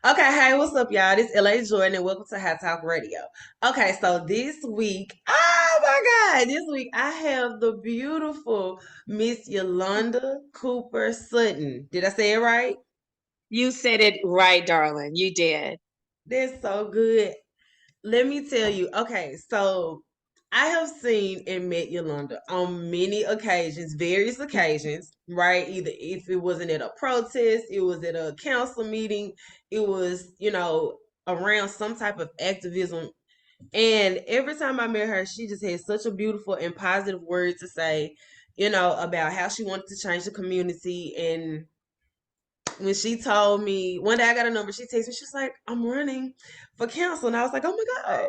Okay, hey, what's up, y'all? This is LA Jordan, and welcome to Hot Talk Radio. Okay, so this week, oh my God, this week I have the beautiful Miss Yolanda Cooper-Sutton. Did I say it right? You said it right, darling. You did. That's so good. Let me tell you. Okay, so I have seen and met Yolanda on many occasions, various occasions, right? Either if it wasn't at a protest, it was at a council meeting, it was, around some type of activism. And every time I met her, she just had such a beautiful and positive word to say, about how she wanted to change the community. And when she told me one day I got a number, she texted me, she's like, I'm running for council. And I was like, oh my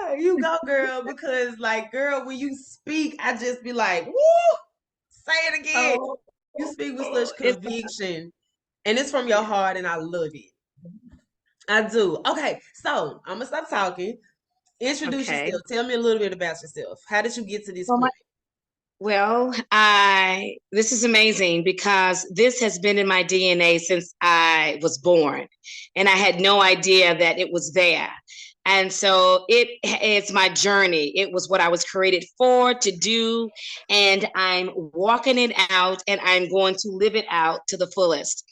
God, you go, girl. Because, like, girl, when you speak, I just be like, woo, say it again. Oh, You speak with such it's conviction, and it's from your yeah. heart, and I love it. I do. Okay, so I'm gonna stop talking. Introduce Okay. yourself. Tell me a little bit about yourself. How did you get to this Well, point? I this is amazing because this has been in my DNA since I was born, and I had no idea that it was there. And so it's my journey. It was what I was created for to do, and I'm walking it out, and I'm going to live it out to the fullest.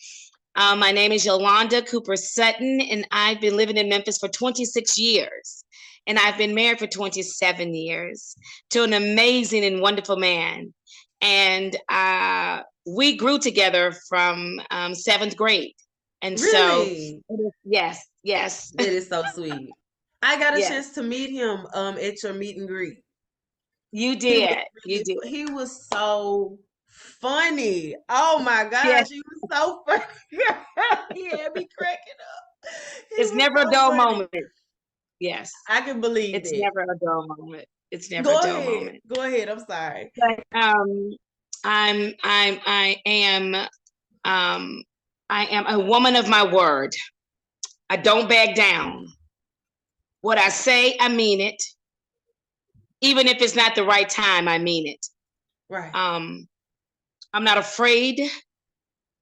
My name is Yolanda Cooper-Sutton, and I've been living in Memphis for 26 years. And I've been married for 27 years to an amazing and wonderful man. And we grew together from seventh grade. And so, Really? yes, yes, That is so sweet. I got a chance yes, to meet him at your meet and greet. you He was did. You really did. he was so funny. Oh my Yes, gosh, he was so funny. He had me cracking up. He it's was never a so dull funny. moment. Yes, I can believe it's that. never a dull moment. It's never a Go dull ahead. moment. Go ahead. I'm sorry. But I am um, I am a woman of my word. I don't back down. What I say, I mean it. Even if it's not the right time, I mean it. Right. Um, I'm not afraid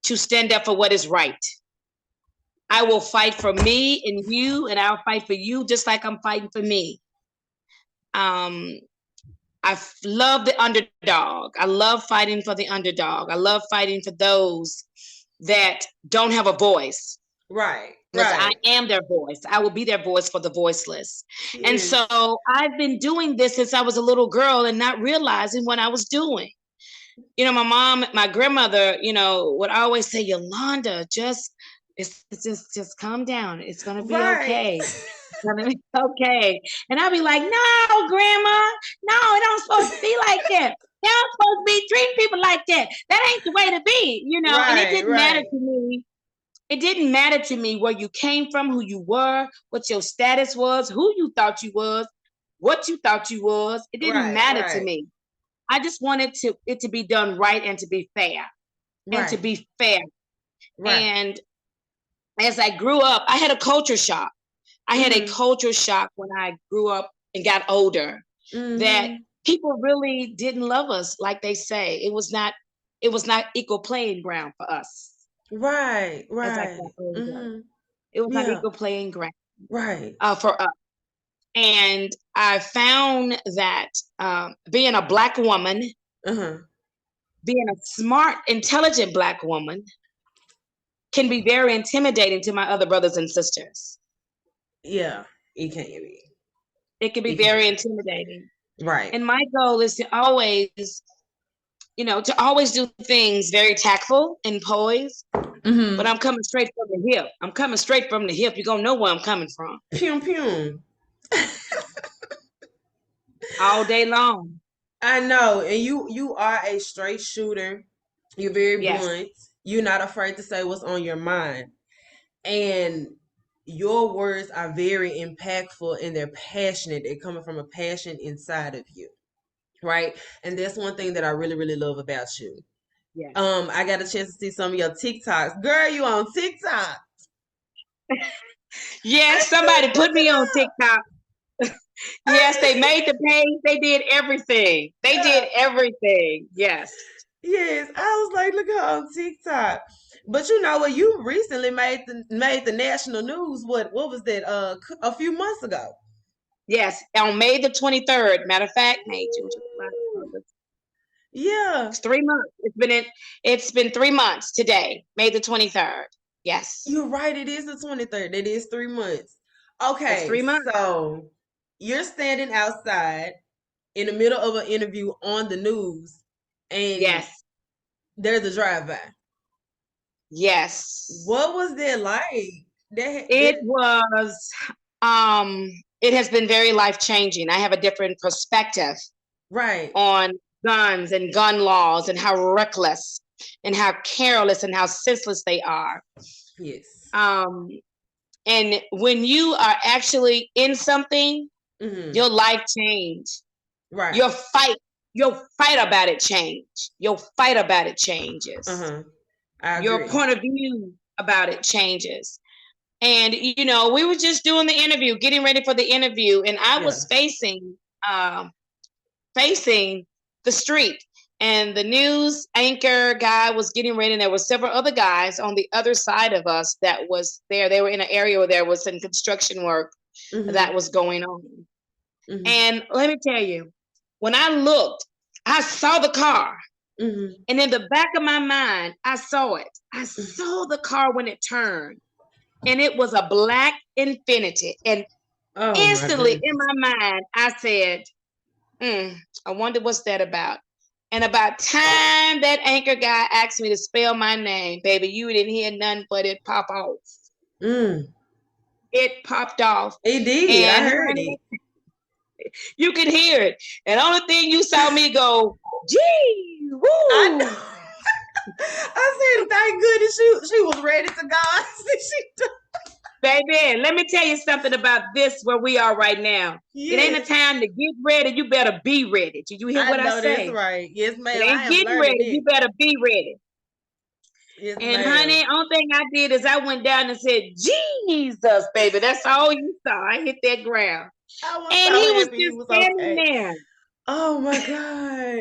to stand up for what is right. I will fight for me and you, and I'll fight for you just like I'm fighting for me. Um, love the underdog. I love fighting for the underdog. I love fighting for those that don't have a voice. Right. Because I Right. am their voice. I will be their voice for the voiceless. And Yes. so I've been doing this since I was a little girl and not realizing what I was doing. My grandmother, would always say, Yolanda, just calm down. It's gonna be Right. okay. It's gonna be okay. And I'd be like, no, grandma, no, it don't supposed to be like that. They don't supposed to be treating people like that. That ain't the way to be. And it Right. didn't matter Right. to me. It didn't matter to me where you came from, who you were, what your status was, who you thought you was, what you thought you was. It didn't Right. matter to Right. me. I just wanted it to be done right and to be fair. And to Right. be fair. Right. And as I grew up, I had a culture shock. I had a Mm-hmm. culture shock when I grew up and got older that Mm-hmm. people really didn't love us like they say. It was not equal playing ground for us Right. as I Right. got older. Mm-hmm. It was not Yeah. equal playing ground Right. for us. And I found that being a Black woman, Uh-huh. being a smart, intelligent Black woman, can be very intimidating to my other brothers and sisters. Yeah. It can be. It can be It can very be. intimidating. Right. And my goal is to always do things very tactful and poised. But Mm-hmm. I'm coming straight from the hip. I'm coming straight from the hip. You're gonna know where I'm coming from Pum pum. all day long. I know, and you are a straight shooter. You're very Yes, blunt. You're not afraid to say what's on your mind. And your words are very impactful and they're passionate. They're coming from a passion inside of you, right? And that's one thing that I really, really love about you. yes. I got a chance to see some of your TikToks. Girl, you on TikTok. Yes, somebody Look put me it on up. TikTok. Yes, they made the page. They did everything. They did Yeah. everything. Yes. Yes, I was like, look at her on TikTok. But you know what? You recently made the national news. What was that? A few months ago. Yes, on May the 23rd. Matter of fact, May, June, July, Ooh, August. yeah, It's 3 months. It's been 3 months today, May the 23rd. Yes, you're right. It is the 23rd. It is 3 months. it's Okay, 3 months. so you're standing outside in the middle of an interview on the news, and Yes, there's a drive-by. yes. What was that like? It was. It has been very life changing. I have a different perspective Right. on guns and gun laws and how reckless and how careless and how senseless they are. Yes. Um, and when you are actually in something, Mm-hmm. your life change. Right. Your fight, your fight about it change. Your fight about it changes. Uh-huh. I Your agree. point of view about it changes. And we were just doing the interview, getting ready for the interview, and I Yeah. was facing the street. And the news anchor guy was getting ready, and there were several other guys on the other side of us that was there. They were in an area where there was some construction work Mm-hmm. that was going on. Mm-hmm. And let me tell you, when I looked, I saw the car. Mm-hmm. And in the back of my mind, I saw it. I saw the car when it turned. And it was a black Infinity. And Oh my instantly in goodness. my mind, I said, I wonder what's that about. And about time that anchor guy asked me to spell my name, baby, you didn't hear nothing but it pop off. Mm. It popped off. It did. I And heard honey, it. you could hear it. And the only thing you saw me go, gee, I woo. know. I said, thank goodness she was ready to go. she, Baby, let me tell you something about this where we are right now. It ain't a yes, time to get ready. You better be ready. Did you hear I what I know that's say? right. Yes, It ma'am. I ain't am getting learning ready. it. You better be ready. Yes, And ma'am. honey, only thing I did is I went down and said, Jesus, baby. That's all you saw. I hit that ground. I was And so he was happy you just was standing okay. there. Oh my God.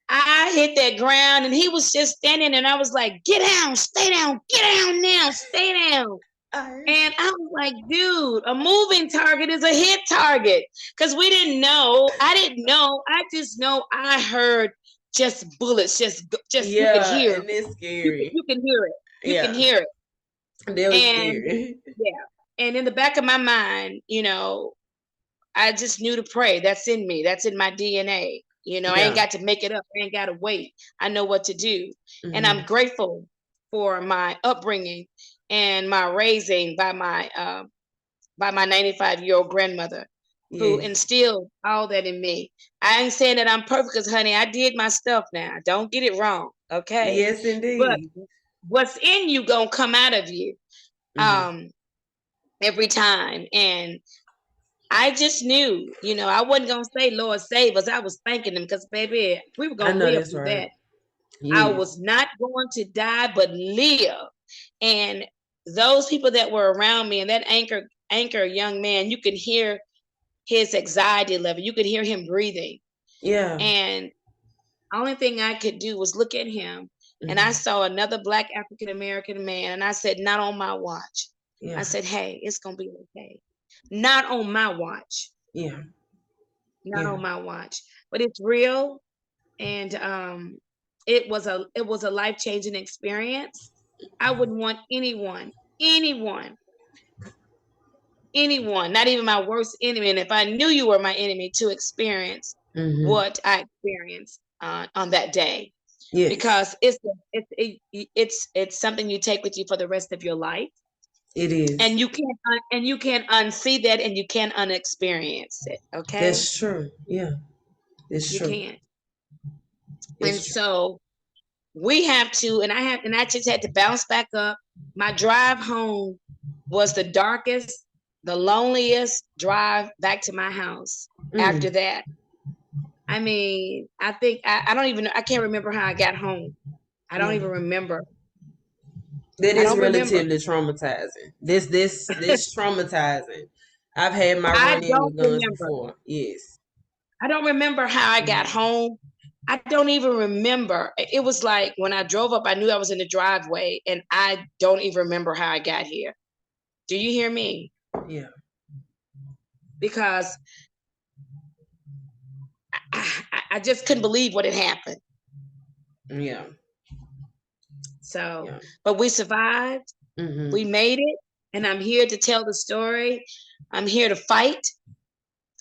I hit that ground and he was just standing and I was like, get down, stay down, get down now, stay down. I, And I was like, dude, a moving target is a hit target. Because we didn't know. I didn't know. I just know I heard just bullets, just you could yeah, hear. and it's You can scary. you can hear it. You can Yeah, hear it. that was And scary. yeah. And in the back of my mind, I just knew to pray. That's in me. That's in my DNA. I ain't Yeah. got to make it up. I ain't got to wait. I know what to do. And Mm-hmm. I'm grateful for my upbringing and my raising by my 95-year-old grandmother who Yes. instilled all that in me. I ain't saying that I'm perfect because, honey, I did my stuff now. Don't get it wrong. Okay. Yes, But indeed. what's in you gonna come out of you Mm-hmm. every time. And I just knew, I wasn't gonna say Lord save us. I was thanking him because baby, we were I gonna know live that's through right. that. I Yes. was not going to die but live. And those people that were around me and that anchor young man, you could hear his anxiety level. You could hear him breathing. Yeah. And only thing I could do was look at him. And I Mm-hmm. saw another Black African American man. And I said, not on my watch. I Yeah. said, hey, it's going to be okay. Not on my watch. Yeah. Not Yeah. on my watch. But it's real. And it was a life-changing experience. I wouldn't want anyone, not even my worst enemy, and if I knew you were my enemy, to experience Mm-hmm. what I experienced on that day, Yes, because it's something you take with you for the rest of your life, it is. and you can't unsee that, and you can't unexperience it. Okay, That's true. Yeah, it's you true. can't. And It's true. so we have to, and I just had to bounce back up. My drive home was the darkest, the loneliest drive back to my house after Mm. that. I mean, I think I don't even know, I can't remember how I got home. I don't Yeah, even remember. that I is don't remember. relatively traumatizing. This traumatizing. I've had my I run in don't with guns remember. before. Yes. I don't remember how I got Mm. home. I don't even remember. It was like when I drove up, I knew I was in the driveway, and I don't even remember how I got here. Do you hear me? Yeah. Because I just couldn't believe what had happened. Yeah. So, Yeah. but we survived. Mm-hmm. We made it, and I'm here to tell the story. I'm here to fight.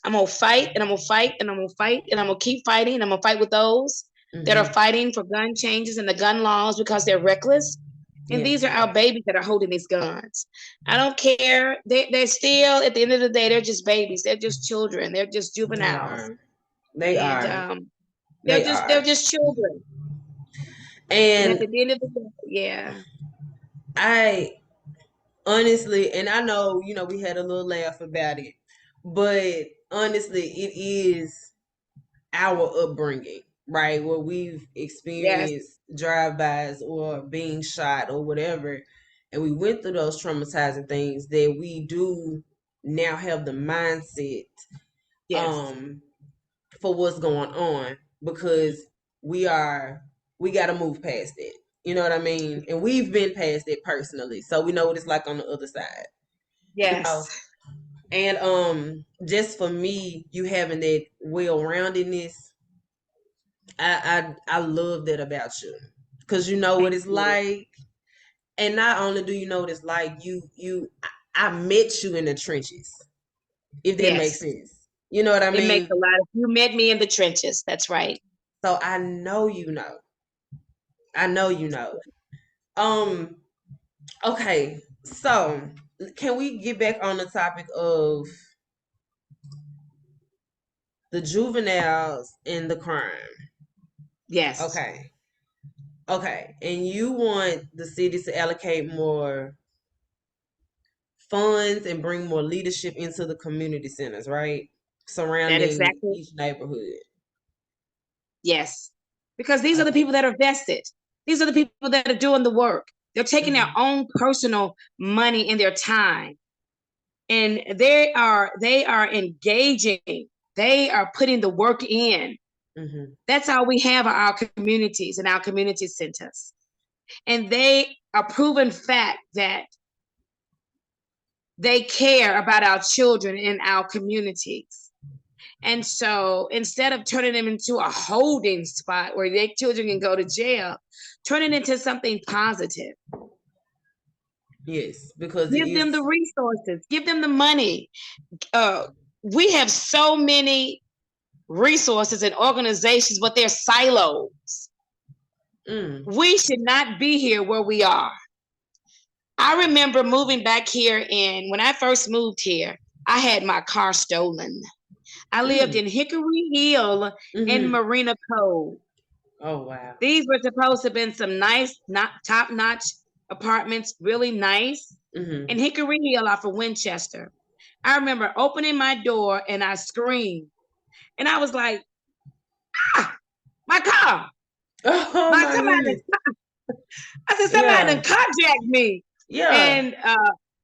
I'm gonna fight, and I'm gonna fight, and I'm gonna fight, and I'm gonna keep fighting, and I'm gonna fight with those that are fighting for gun changes and the gun laws because they're reckless. And Yes. these are our babies that are holding these guns. I don't care. They're still, at the end of the day, they're just babies. They're just children. They're just juveniles. They And are. they're They they're are. just children. And at And the end of the day, yeah. I honestly, and I know, we had a little laugh about it, but honestly, it is our upbringing, right? Where we've Yes. experienced drive-bys or being shot or whatever, and we went through those traumatizing things that we do now have the mindset Yes. for what's going on, because we got to move past it. You know what I mean? And we've been past it personally, so we know what it's like on the other side. You know, Yes. and just for me, you having that well-roundedness, I love that about you, because you know what Thank it's you. like. And not only do you know what it's like, I met you in the trenches, if that makes Yes. sense. You know what I It makes mean? a lot of, you met me in the trenches. That's right. So I know you know. I know you know. Um, okay. So can we get back on the topic of the juveniles and the crime? Yes. Okay. Okay. And you want the city to allocate more funds and bring more leadership into the community centers, right? That Surrounding exactly. each neighborhood. Yes. Because these are the Okay. people that are vested. These are the people that are doing the work. They're taking their Mm-hmm. own personal money and their time. And they are engaging. They are putting the work in. Mm-hmm. That's how we have our communities and our community centers. And they are proven fact that they care about our children in our communities. And so instead of turning them into a holding spot where their children can go to jail, turn it into something positive. Yes, because it Give them is. the resources, give them the money. We have so many resources and organizations, but they're silos. We should not be here where we are. I remember moving back here, and when I first moved here, I had my car stolen. I lived in Hickory Hill and Mm-hmm. Marina Cove. Oh wow. These were supposed to have been some nice, not top-notch apartments, really nice, Mm-hmm. in Hickory Hill off of Winchester. I remember opening my door and I screamed. And I was like, ah, my car. Oh My my somebody, goodness. I said, somebody Yeah. done carjacked me. Yeah. And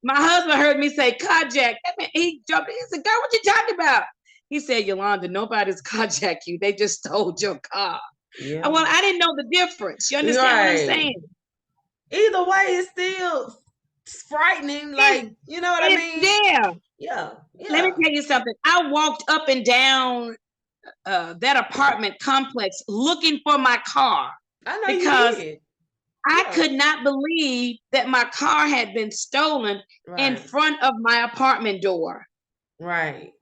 my husband heard me say carjack. He jumped. He said, girl, what you talking about? He said, Yolanda, nobody's carjacked you. They just stole your car. Yeah. Well, I didn't know the difference. You understand what I'm Right. saying? Either way, it's still frightening. It's Like, you know what I it's mean? there. Yeah. Let me Yeah. tell you something. I walked up and down that apartment complex looking for my car I know you because did. I Yeah. could not believe that my car had been stolen in Right. front of my apartment door. Right.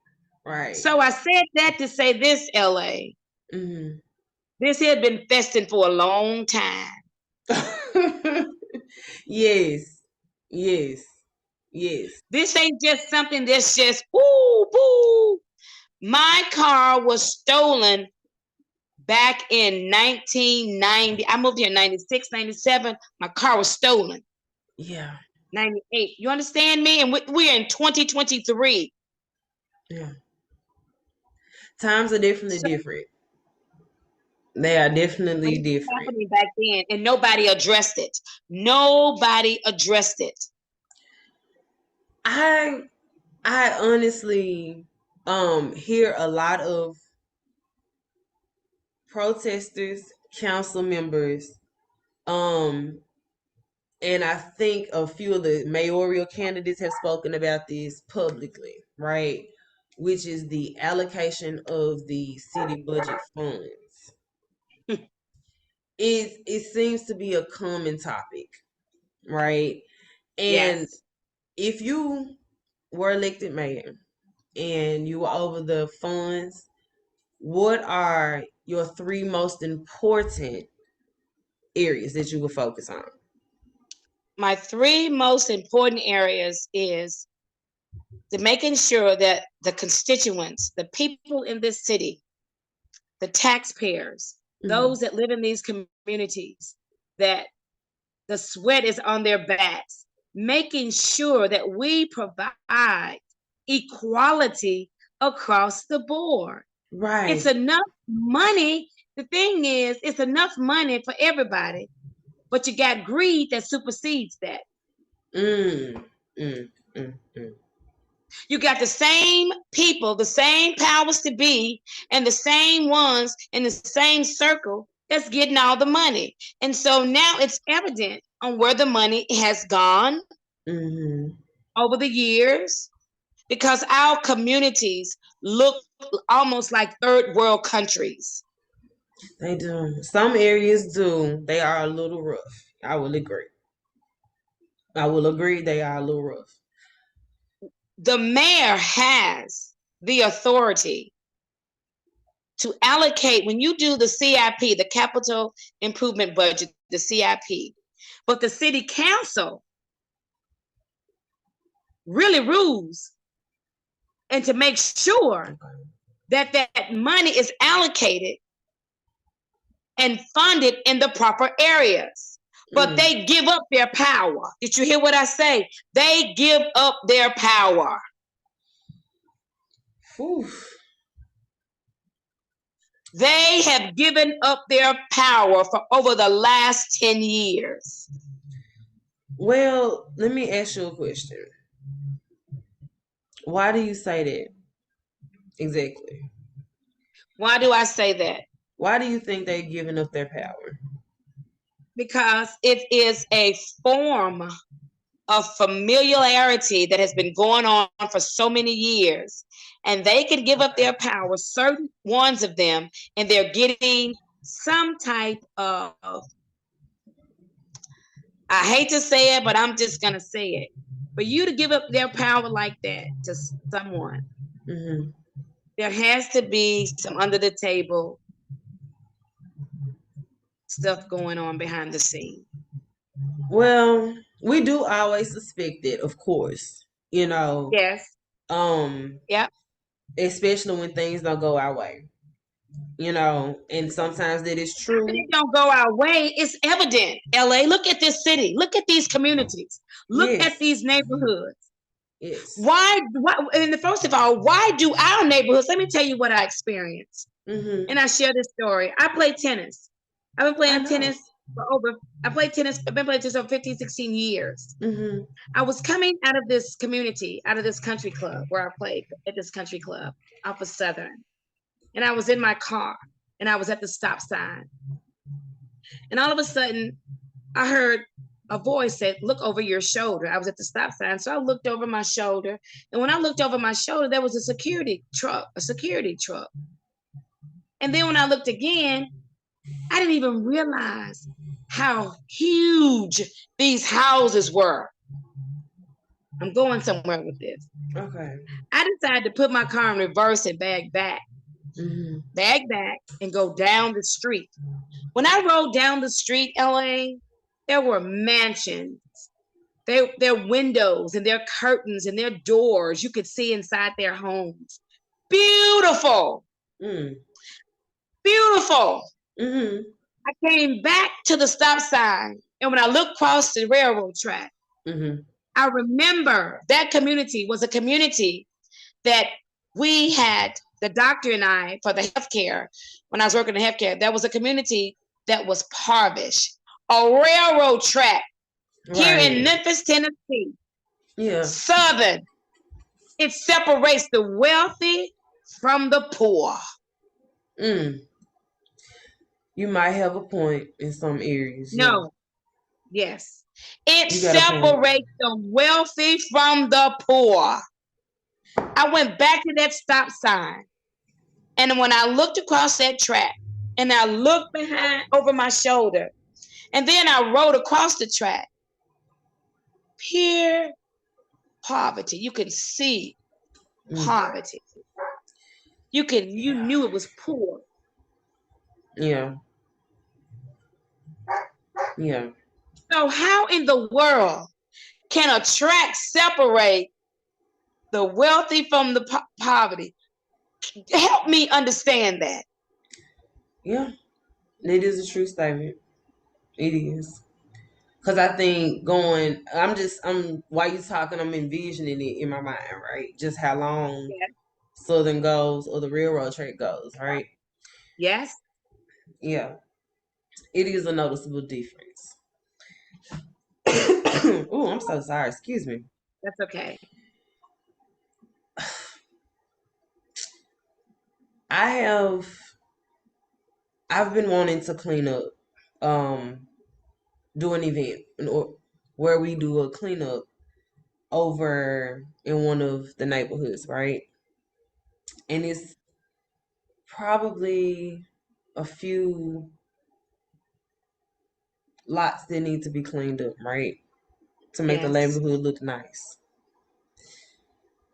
Right. So I said that to say this, LA. Mm-hmm. This had been festering for a long time. Yes. Yes. Yes. This ain't just something that's just, ooh, boo. My car was stolen back in 1990. I moved here in 96, 97. My car was stolen. Yeah. 98. You understand me? And we're in 2023. Yeah. Times are definitely So different. They are but definitely it was different. happening back then, and nobody addressed it. Nobody addressed it. I I honestly hear a lot of protesters, council members, um, and I think a few of the mayoral candidates have spoken about this publicly, right? Which is the allocation of the city budget funds. It seems to be a common topic, right? And Yes. if you were elected mayor and you were over the funds, what are your three most important areas that you would focus on? My three most important areas is the making sure that the constituents, the people in this city, the taxpayers, Mm-hmm. those that live in these communities, that the sweat is on their backs, making sure that we provide equality across the board. It's Right. enough money. The thing is, it's enough money for everybody, but you got greed that supersedes that. Mm, mm, mm. You got the same people, the same powers to be, and the same ones in the same circle that's getting all the money. And so now it's evident on where the money has gone Mm-hmm. over the years because our communities look almost like third world countries. They do. Some areas do. They are a little rough. I will agree. I will agree they are a little rough. The mayor has the authority to allocate when you do the CIP, the capital improvement budget, the CIP. But the city council really rules and to make sure that that money is allocated and funded in the proper areas. But they give up their power. Did you hear what I say? They give up their power. Whew. They have given up their power for over the last 10 years. Well, let me ask you a question. Why do you say that? Exactly. Why do I say that? Why do you think they're giving up their power? Because it is a form of familiarity that has been going on for so many years. And they can give up their power, certain ones of them, and they're getting some type of, I hate to say it, but I'm just going to say it. For you to give up their power like that to someone, there has to be some under the table stuff going on behind the scene. Well, we do always suspect it, of course. You know. Yes. Yep. Especially when things don't go our way. You know, and sometimes that is true. If it don't go our way, it's evident. LA, look at this city. Look at these communities. Look at these neighborhoods. Yes. Why? And first of all, why do our neighborhoods? Let me tell you what I experienced. And I share this story. I play tennis. I've been playing tennis for I've been playing tennis over 15, 16 years. I was coming out of this community, out of this country club where I played at this country club off of Southern. And I was in my car and I was at the stop sign. And all of a sudden, I heard a voice said, "Look over your shoulder." I was at the stop sign. So I looked over my shoulder. And when I looked over my shoulder, there was a security truck. And then when I looked again, I didn't even realize how huge these houses were. I'm going somewhere with this. Okay. I decided to put my car in reverse and bag back. Bag back and go down the street. When I rode down the street, LA, there were mansions. Their windows and their curtains and their doors, you could see inside their homes. Beautiful. Beautiful. I came back to the stop sign, and when I looked across the railroad track, I remember that community was a community that we had, the doctor and I, for the healthcare, when I was working in healthcare, there was a community that was parvish, a railroad track here in Memphis, Tennessee. Southern. It separates the wealthy from the poor. You might have a point in some areas. Yeah, No, yes. It you got a point. separates the wealthy from the poor. I went back to that stop sign. And when I looked across that track and I looked behind over my shoulder, and then I rode across the track, pure poverty. You can see Mm. poverty. You knew it was poor. Yeah, yeah. So how in the world can a track separate the wealthy from the poverty? Help me understand that. Yeah, it is a true statement. It is. Cause I think while you talking, I'm envisioning it in my mind, right? Just how long Yes. Southern goes or the railroad track goes, right? Yes. Yeah, it is a noticeable difference. Oh, I'm so sorry. Excuse me. That's okay. I have I've been wanting to clean up, um, do an event where we do a cleanup over in one of the neighborhoods, right? And it's probably a few lots that need to be cleaned up, right? To make the Yes. neighborhood look nice.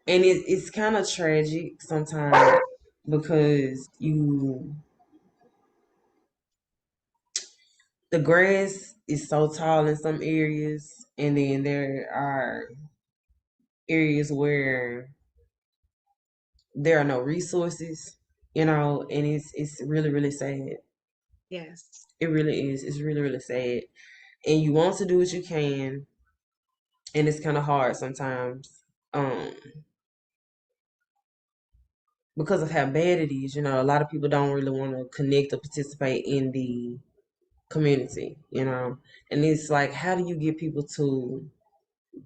And it's kind of tragic sometimes because the grass is so tall in some areas, and then there are areas where there are no resources, and it's really, really sad. Yes. It really is. It's really, really sad. And you want to do what you can, and it's kind of hard sometimes. Um, because of how bad it is, a lot of people don't really want to connect or participate in the community. And it's like, how do you get people to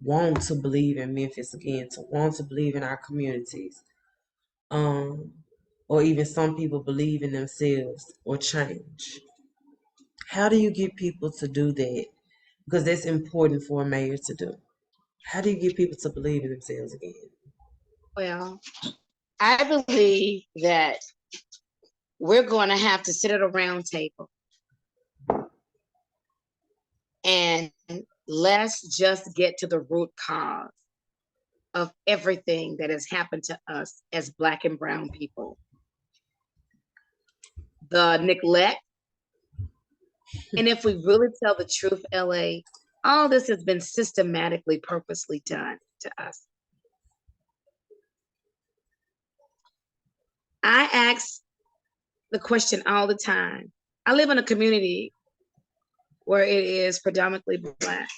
want to believe in Memphis again, to want to believe in our communities? Um, or even some people believe in themselves or change. How do you get people to do that? Because that's important for a mayor to do. How do you get people to believe in themselves again? Well, I believe that we're going to have to sit at a round table and let's just get to the root cause of everything that has happened to us as Black and brown people. The neglect, and if we really tell the truth, LA, all this has been systematically, purposely done to us. I ask the question all the time. I live in a community where it is predominantly Black.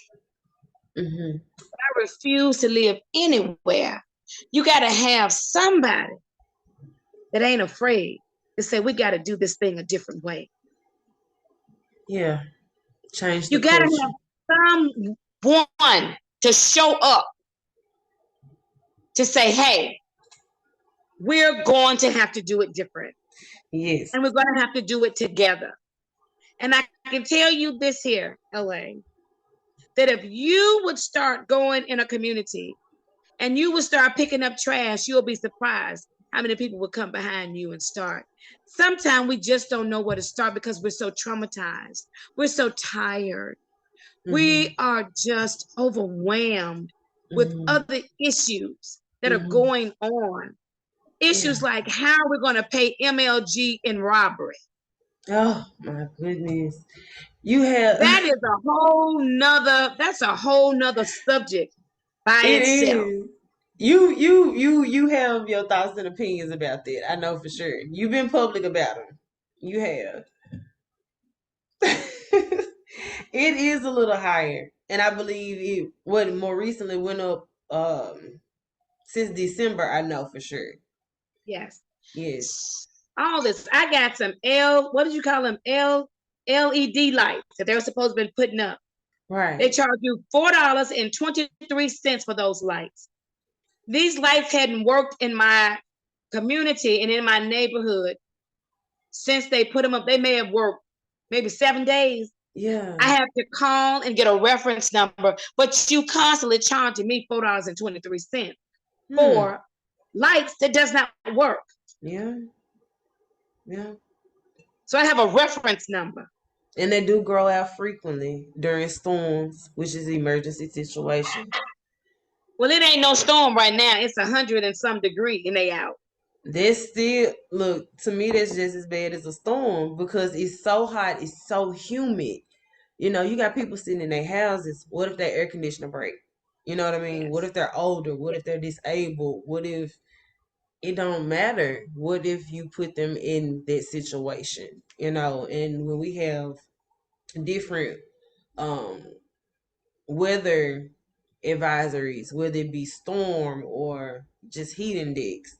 Mm-hmm. I refuse to live anywhere. You got to have somebody that ain't afraid to say, we got to do this thing a different way. Yeah, change the You got to culture. have someone to show up to say, hey, we're going to have to do it different. Yes. And we're going to have to do it together. And I can tell you this here, LA, that if you would start going in a community and you would start picking up trash, you'll be surprised how many people will come behind you and start. Sometimes we just don't know where to start because we're so traumatized. We're so tired. Mm-hmm. We are just overwhelmed with Mm-hmm. other issues that are Mm-hmm. going on. Yeah. Issues like how we're going to pay MLG in robbery. Oh my goodness. You have That's a whole nother subject by it itself. is. You have your thoughts and opinions about that. I know for sure. You've been public about them. You have. It is a little higher, and I believe it. What more recently went up since December. I know for sure. Yes. Yes. All this. I got some what did you call them? LED lights that they were supposed to be putting up. They Right. charge you $4.23 for those lights. These lights hadn't worked in my community and in my neighborhood since they put them up. They may have worked maybe 7 days, Yeah. I have to call and get a reference number, but you constantly charging me $4.23 Hmm. for lights that does not work. Yeah. Yeah. So I have a reference number. And they do grow out frequently during storms, which is emergency situation. Well, it ain't no storm right now. It's 100 and some degree and they out. That's still, look, to me, that's just as bad as a storm because it's so hot, it's so humid. You know, you got people sitting in their houses. What if their air conditioner break? You know what I mean? What Yes. if they're older? What Yes. if they're disabled? What if it don't matter? What if you put them in that situation? You know, and when we have different um weather advisories, whether it be storm or just heat index,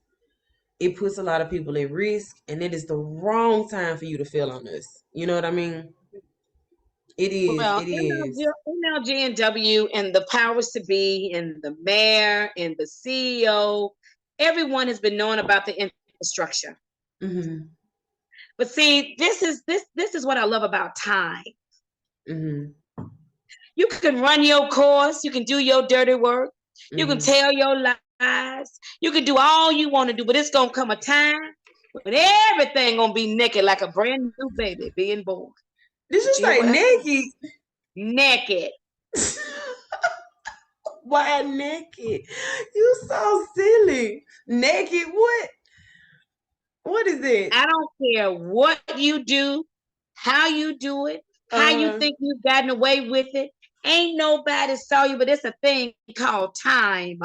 it puts a lot of people at risk, and it is the wrong time for you to fail on us. You know what I mean? It is. Well, It is. MLG&W and the powers to be and the mayor and the CEO, everyone has been knowing about the infrastructure. Mm-hmm. But see, this is what I love about time. Mm-hmm. You can run your course, you can do your dirty work, you can Mm-hmm. tell your lies, you can do all you want to do, but it's gonna come a time when everything gonna be naked like a brand new baby being born. Did Did you you hear say what I said? naked? Naked. Why naked? You so silly. Naked? What? What is it? I don't care what you do, how you do it, how you Uh, think you've gotten away with it. Ain't nobody saw you, but it's a thing called time.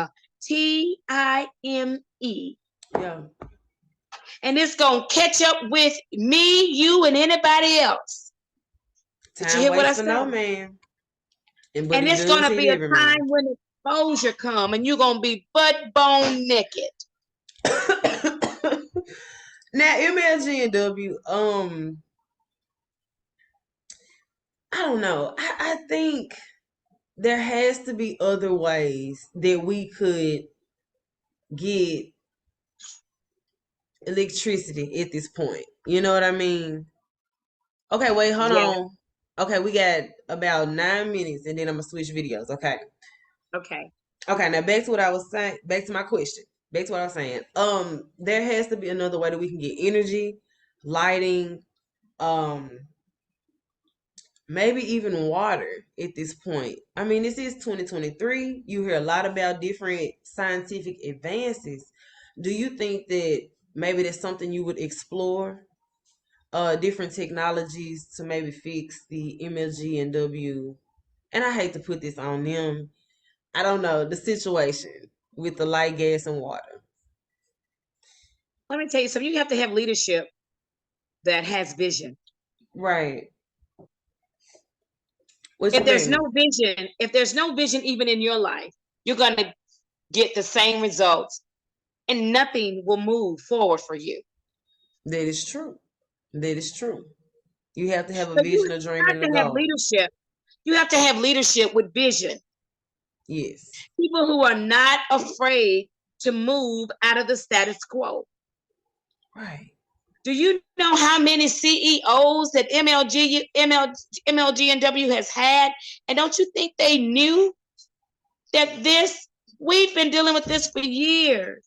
Time. yeah. And it's gonna catch up with me, you, and anybody else. Did you Time hear what I waits for said? no man, and but And it it's does gonna hit be a every time man. when exposure come, and you're gonna be butt bone naked. Now MLG&W, I don't know. I think there has to be other ways that we could get electricity at this point. You know what I mean? Okay, wait, hold Yeah. on. Okay, we got about 9 minutes and then I'm gonna switch videos. Okay. Okay. Okay, now back to what I was saying, back to my question. Back to what I was saying. There has to be another way that we can get energy, lighting, um, maybe even water at this point. I mean, this is 2023. You hear a lot about different scientific advances. Do you think that maybe that's something you would explore? Different technologies to maybe fix the MLG&W. And I hate to put this on them. I don't know the situation with the light, gas, and water. Let me tell you something. You have to have leadership that has vision. Right. What you If there's mean? no vision, if there's no vision even in your life, you're gonna get the same results, and nothing will move forward for you. That is true. That is true. You have to have a So you vision, a dream, have and a to have goal. leadership. You have to have leadership with vision. Yes. People who are not afraid to move out of the status quo. Right. Do you know how many CEOs that MLG&W has had? And don't you think they knew that we've been dealing with this for years?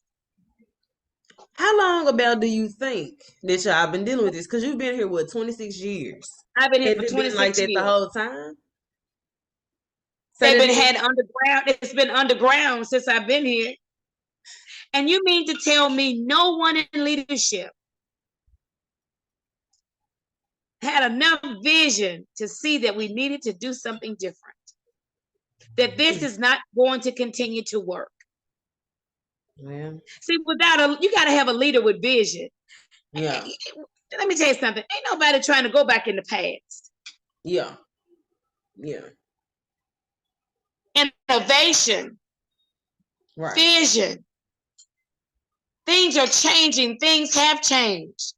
How long about do you think that y'all been dealing with this? Because you've been here, what, 26 years? I've been here Has for it been like 26 that the years. whole time? Say They've that been again. had underground. It's been underground since I've been here. And you mean to tell me no one in leadership had enough vision to see that we needed to do something different? That this is not going to continue to work. Well, See, you got to have a leader with vision. yeah. Let me tell you something. Ain't nobody trying to go back in the past. Yeah. Yeah. Innovation, Right. vision. Things are changing. Things have changed.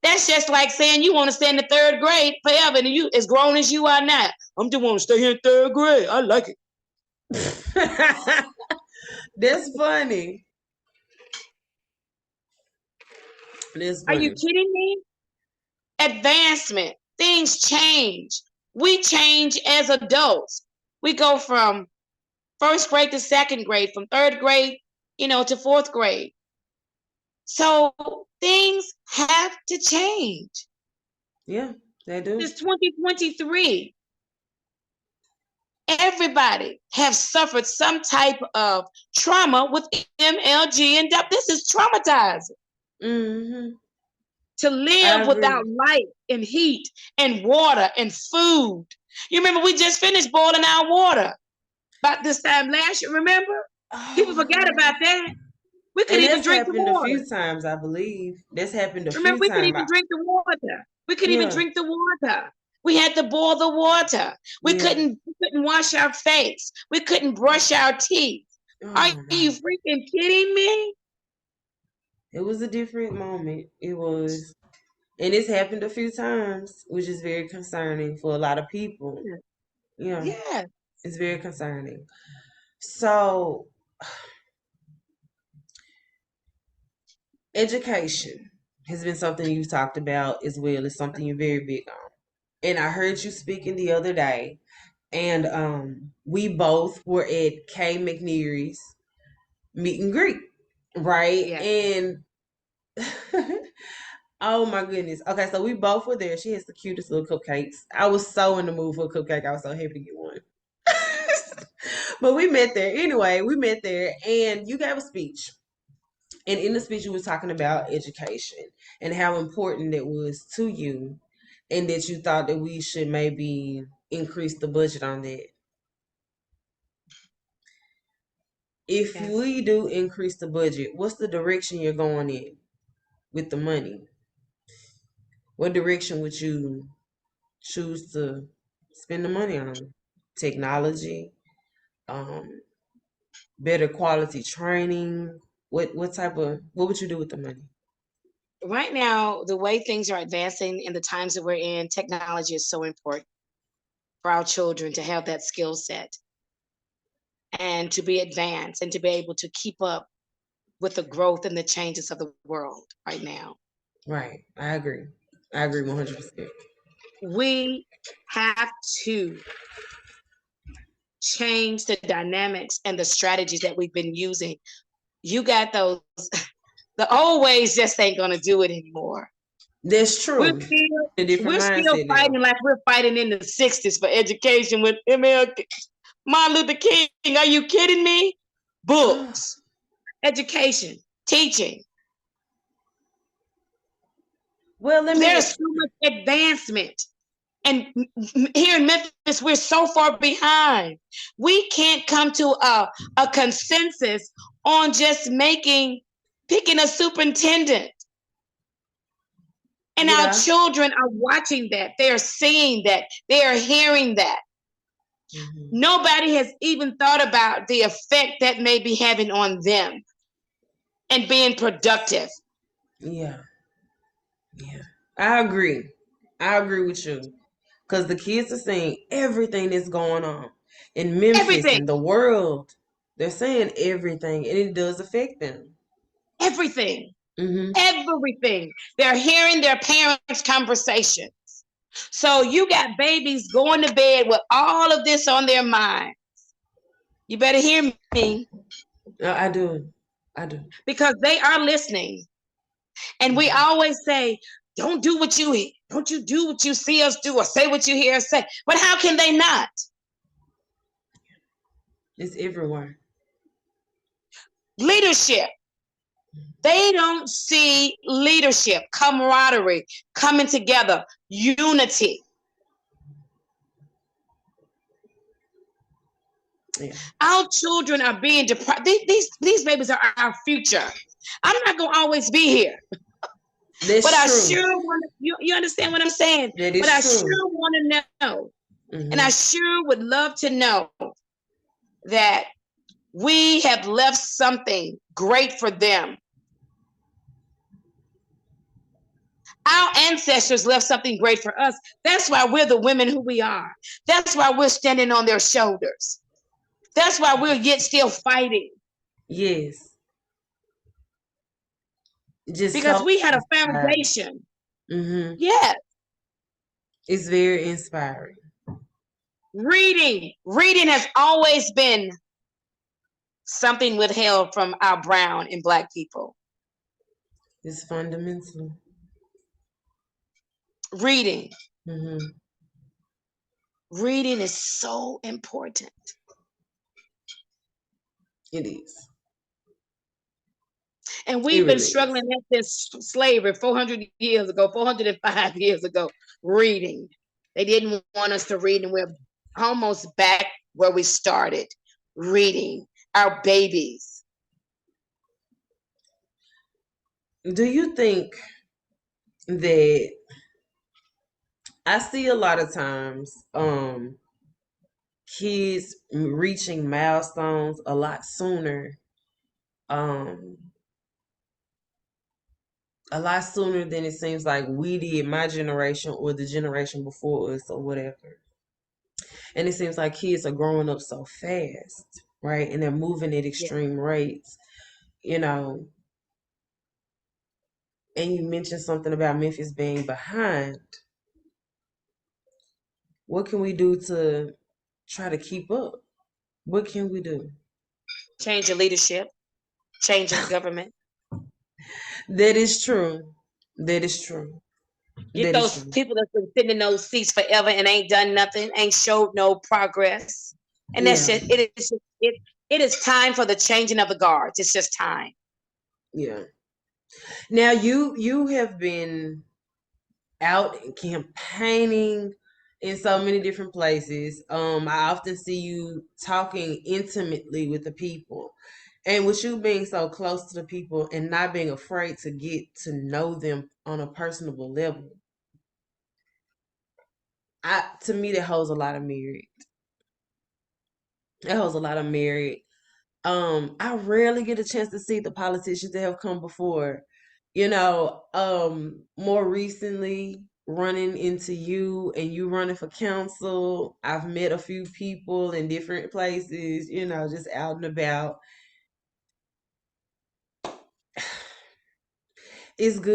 That's just like saying you want to stay in the third grade forever and you as grown as you are now. I'm just want to stay here in third grade. I like it. That's funny. That's Are you funny. kidding me? Advancement. things change. We change as adults. We go from first grade to second grade, from third grade, to fourth grade. So things have to change. Yeah, they do. It's 2023. Everybody have suffered some type of trauma with MLG, and this is traumatizing. Mm-hmm. To live without light and heat and water and food. You remember we just finished boiling our water about this time last year, remember? People forgot about that. We couldn't even drink the water. That's happened a few times, I believe. That's happened a few times. Remember, we couldn't even drink the water. We couldn't even drink the water. We had to boil the water. We couldn't wash our face. We couldn't brush our teeth. Are you freaking kidding me? It was a different moment. It was. And it's happened a few times, which is very concerning for a lot of people. Yeah. It's very concerning. So, education has been something you've talked about as well. It's something you're very big on. And I heard you speaking the other day, and we both were at Kay McNeary's meet and greet, right? Yeah. And oh my goodness. Okay, so we both were there. She has the cutest little cupcakes. I was so in the mood for a cupcake. I was so happy to get one. But we met there. Anyway, we met there and you gave a speech. And in the speech, you were talking about education and how important it was to you, and that you thought that we should maybe increase the budget on that. If we do increase the budget, what's the direction you're going in with the money? What direction would you choose to spend the money on? Technology, better quality training. What would you do with the money? Right now, the way things are advancing in the times that we're in, technology is so important for our children to have that skill set and to be advanced and to be able to keep up with the growth and the changes of the world right now. Right. I agree 100%. We have to change the dynamics and the strategies that we've been using. You got those, the old ways just ain't gonna do it anymore. That's true. We're still fighting like we're fighting in the 60s for education with Martin Luther King. Are you kidding me? Books, education, teaching. Well, there's so much advancement. And here in Memphis, we're so far behind. We can't come to a consensus on just picking a superintendent. And our children are watching that. They're seeing that. They are hearing that. Mm-hmm. Nobody has even thought about the effect that may be having on them and being productive. Yeah. I agree with you. Because the kids are saying everything that's going on in Memphis and the world. They're saying everything, and it does affect them. Everything. Mm-hmm. Everything. They're hearing their parents' conversations. So you got babies going to bed with all of this on their minds. You better hear me. I do. Because they are listening. And we always say, don't do what you see us do or say what you hear us say. But how can they not? It's everywhere. Leadership. They don't see leadership, camaraderie, coming together, unity. Yeah. Our children are being deprived. These babies are our future. I'm not going to always be here. That's but true. I sure want to, you understand what I'm saying? That is but I true. Sure want to know. Mm-hmm. And I sure would love to know that we have left something great for them. Our ancestors left something great for us. That's why we're the women who we are. That's why we're standing on their shoulders. That's why we're yet still fighting. Yes. Because we had a foundation. Mm-hmm. Yes. It's very inspiring. Reading has always been something withheld from our brown and Black people. It's fundamental. Reading. Mm-hmm. Reading is so important. It is. And It we've been really is. struggling since slavery 400 years ago, 405 years ago, reading. They didn't want us to read, and we're almost back where we started, reading our babies. Do you think that I see a lot of times kids reaching milestones a lot sooner, um a lot sooner than it seems like we did, my generation or the generation before us or whatever. And it seems like kids are growing up so fast, right? And they're moving at Yeah. extreme rates, you know. And you mentioned something about Memphis being behind. What can we do to try to keep up? What can we do? Change the leadership, change the government. That is true. That is true. Get That is those true. people that's been sitting in those seats forever and ain't done nothing, ain't showed no progress. And that's Yeah. just it is time for the changing of the guards. It's just time. Yeah. Now you have been out and campaigning in so many different places. I often see you talking intimately with the people. And with you being so close to the people and not being afraid to get to know them on a personable level, to me that holds a lot of merit. That holds a lot of merit. I rarely get a chance to see the politicians that have come before. More recently running into you and you running for council, I've met a few people in different places, just out and about. It's good